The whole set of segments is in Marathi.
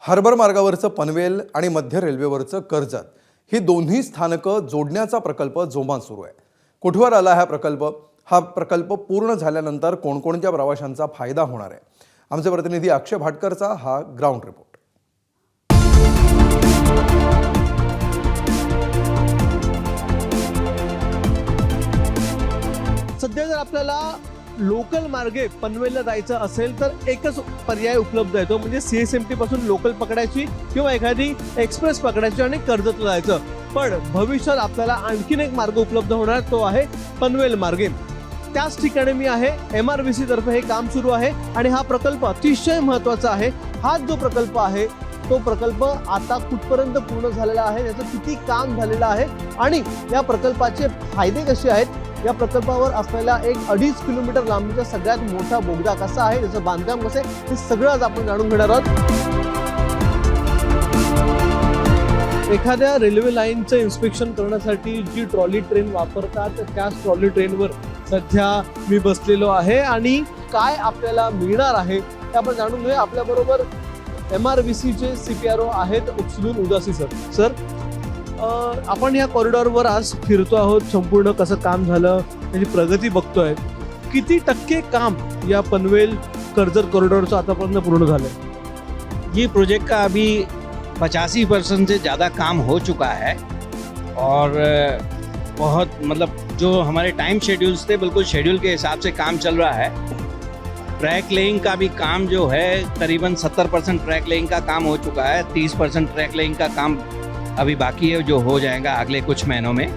हार्बर मार्गावरचं पनवेल आणि मध्य रेल्वेवरचं कर्जत ही दोन्ही स्थानकं जोडण्याचा प्रकल्प जोमात सुरू आहे। कुठवर आला हा प्रकल्प पूर्ण झाल्यानंतर कोणकोणत्या प्रवाशांचा फायदा होणार आहे? आमचे प्रतिनिधी अक्षय भाटकरचा हा ग्राउंड रिपोर्ट। सध्या जर आपल्याला लोकल मार्गे पनवेलला जायचं असेल तर एकच पर्याय उपलब्ध आहे, तो म्हणजे CSMT पासून लोकल पकडायची किंवा एखादी एक्सप्रेस पकडायची आणि कर्जतला जायचं। पण भविष्यात आपल्याला आणखीन एक मार्ग उपलब्ध होणार, तो आहे पनवेल मार्गे। त्याच ठिकाणी मी आहे। MRVC तर्फे हे काम सुरू आहे आणि हा प्रकल्प अतिशय महत्त्वाचा आहे। हा जो प्रकल्प आहे तो प्रकल्प आता कुठपर्यंत पूर्ण झालेला आहे, त्याचं किती काम झालेलं आहे आणि या प्रकल्पाचे फायदे कसे आहेत, या प्रकल्पावर असलेला एक 2.5 किलोमीटर लांबीचा सगळ्यात मोठा बोगदा कसा आहे, त्याचं बांधकाम कसं आहे, हे सगळं आज आपण जाणून घेणार आहोत। एखाद्या रेल्वे लाईनचं इन्स्पेक्शन करण्यासाठी जी ट्रॉली ट्रेन वापरतात त्याच ट्रॉली ट्रेनवर सध्या मी बसलेलो आहे आणि काय आपल्याला मिळणार आहे ते आपण जाणून घेऊया। आपल्याबरोबर MRVCचे CPRO आहेत उचलून उदासी सर। आपण या कॉरिडॉरवर आज फिरतो आहोत, संपूर्ण कसं काम झालं त्याची प्रगती बघतोय। किती टक्के काम या पनवेल कर्जत कॉरिडॉरचं आतापर्यंत पूर्ण झालंय? ये प्रोजेक्ट का अभी 85% से ज़्यादा काम हो चुका है और बहुत मतलब जो हमारे टाइम शेड्यूल्स थे बिल्कुल शेड्यूल के हिसाब से काम चल रहा है। ट्रैक लेइंग का भी काम जो है करीबन 70% ट्रैक लेइंग का काम हो चुका है, 30% ट्रैक लेइंग का काम अभी बाकी है जो हो जाएगा अगले कुछ महीनों में।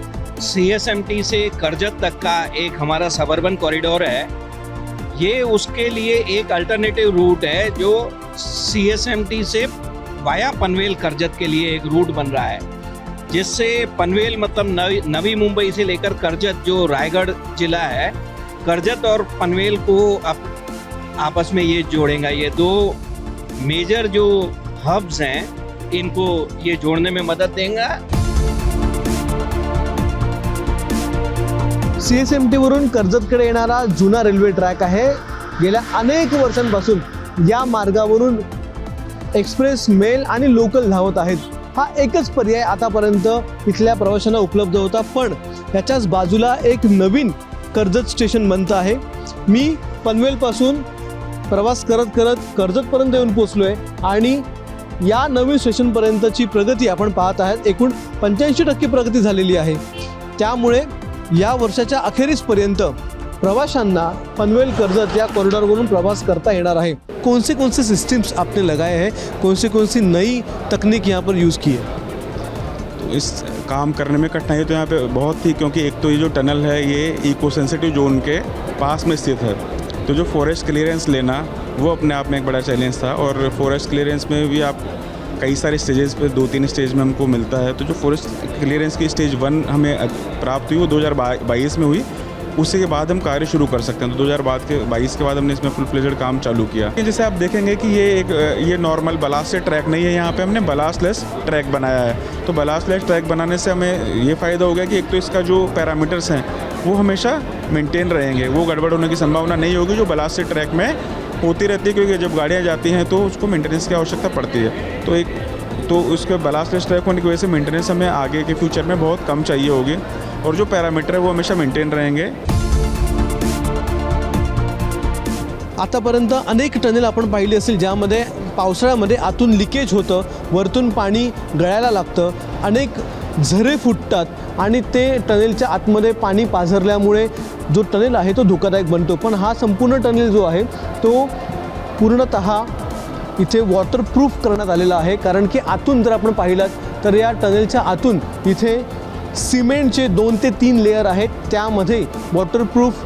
CSMT से कर्जत तक का एक हमारा सबर्बन कॉरिडोर है, ये उसके लिए एक अल्टरनेटिव रूट है जो CSMT से वाया पनवेल कर्जत के लिए एक रूट बन रहा है, जिससे पनवेल मतलब नवी मुंबई से लेकर कर्जत जो रायगढ़ जिला है, कर्जत और पनवेल को आपस में ये जोड़ेगा। ये दो मेजर जो हब्स हैं इनको ये जोड़ने में मदद देगा। CSMT वरून कर्जतकडे येणारा जुना रेल्वे ट्रॅक आहे। गेल्या अनेक वर्षांपासून या मार्गावरून एक्सप्रेस, मेल आणि लोकल धावत आहेत। हा एकच पर्याय आतापर्यंत इथल्या प्रवाशांना उपलब्ध होता, पण त्याच्याच बाजूला एक नवीन कर्जत स्टेशन बनतं आहे। मी पनवेलपासून प्रवास करत करत कर्जतपर्यंत येऊन पोहोचलोय आणि या नवीन स्टेशनपर्यंतची प्रगती आपण पाहत आहात। एकूण 85% प्रगती झालेली आहे। त्यामुळे या वर्षाच्या अखेरीसपर्यंत प्रवाशांना पनवेल कर्जत या कॉरिडॉरवरून प्रवास करता येणार आहे। कौन से सिस्टम्स आपने लगाए हैं, कौन सी नई तकनीक यहाँ पर यूज़ की है? तो इस काम करने में कठिनाई तो यहाँ पे बहुत थी, क्योंकि एक तो ये जो टनल है ये इको सेंसिटिव जोन के पास में स्थित है, तो जो फॉरेस्ट क्लियरेंस लेना वो अपने आप में एक बड़ा चैलेंज था। और फॉरेस्ट क्लियरेंस में भी आप कई सारे स्टेजेस पे 2-3 स्टेज में हमको मिलता है। तो जो फॉरेस्ट क्लियरेंस की स्टेज 1 हमें प्राप्त हुई वो 2022 में हुई, उसके के बाद हम कार्य शुरू कर सकते हैं। तो 2022 के बाद हमने इसमें फुल फ्लेजेड काम चालू किया। जैसे आप देखेंगे कि ये नॉर्मल बलास्ट से ट्रैक नहीं है, यहाँ पे हमने बलास्टलेस ट्रैक बनाया है। तो बलास्टलेस ट्रैक बनाने से हमें ये फ़ायदा हो गया कि एक तो इसका जो पैरामीटर्स हैं वो हमेशा मेंटेन रहेंगे, वो गड़बड़ होने की संभावना नहीं होगी जो बलास्ट से ट्रैक में होती रहती है, क्योंकि जब गाड़ियाँ जाती हैं तो उसको मेंटेनेंस की आवश्यकता पड़ती है। तो उसके बलास्टलेस ट्रैक होने की वजह से मेंटेनेंस हमें आगे के फ्यूचर में बहुत कम चाहिए होगी और जो पैरामीटर है वो हमेशा मेंटेन रहेंगे। आतापर्यंत अनेक टनेल आपण पाहिली असेल ज्यामध्ये पावसाळ्यामध्ये आतून लिकेज होतं, वरतून पाणी गळायला लागतं, अनेक झरे फुटतात आणि ते टनेलच्या आतमध्ये पाणी पाझरल्यामुळे जो टनेल आहे तो धोकादायक बनतो। पण हा संपूर्ण टनेल जो आहे तो पूर्णतः इथे वॉटरप्रूफ करण्यात आलेला आहे, कारण की आतून जर आपण पाहिलात तर या टनेलच्या आतून इथे सिमेंटचे 2 ते 3 लेयर आहेत। त्यामध्ये वॉटरप्रूफ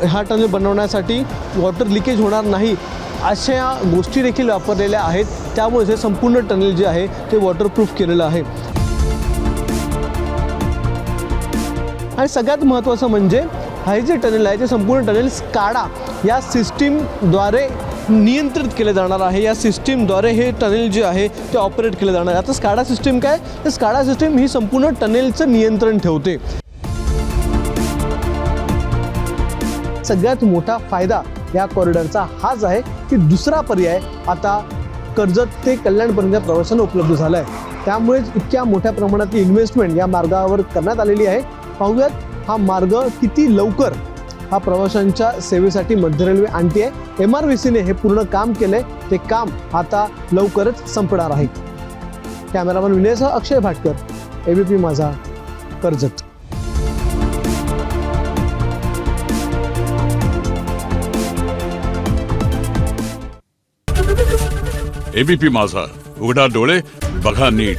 हा टनेल बनवण्यासाठी वॉटर लिकेज होणार नाही अशा गोष्टी देखील वापरलेल्या आहेत। त्यामुळे हे संपूर्ण टनेल जे आहे ते वॉटरप्रूफ केलेलं आहे। आणि सगळ्यात महत्त्वाचं म्हणजे हे जे टनेल आहे ते संपूर्ण टनेल स्काडा या सिस्टीमद्वारे नियंत्रित केले जाणार आहे। या सिस्टीमद्वारे हे टनेल जे आहे ते ऑपरेट केले जाणार आहे। आता स्काडा सिस्टीम काय? तर स्काडा सिस्टीम ही संपूर्ण टनेलचं नियंत्रण ठेवते। सगळ्यात मोठा फायदा या कॉरिडॉरचा हाच आहे की दुसरा पर्याय आता कर्जत ते कल्याणपर्यंत प्रवाशांना उपलब्ध झालं आहे. त्यामुळेच इतक्या मोठ्या प्रमाणातली इन्व्हेस्टमेंट या मार्गावर करण्यात आलेली आहे. पाहूयात हा मार्ग किती लवकर हा प्रवाशांच्या सेवेसाठी मध्य रेल्वे आणते आहे. MRVCने हे पूर्ण काम केलंय, ते काम आता लवकरच संपणार आहे. कॅमेरामन विनयसह अक्षय भाटकर, ABP माझा, कर्जत. ABP माझा, उघडा डोळे बघा नीट.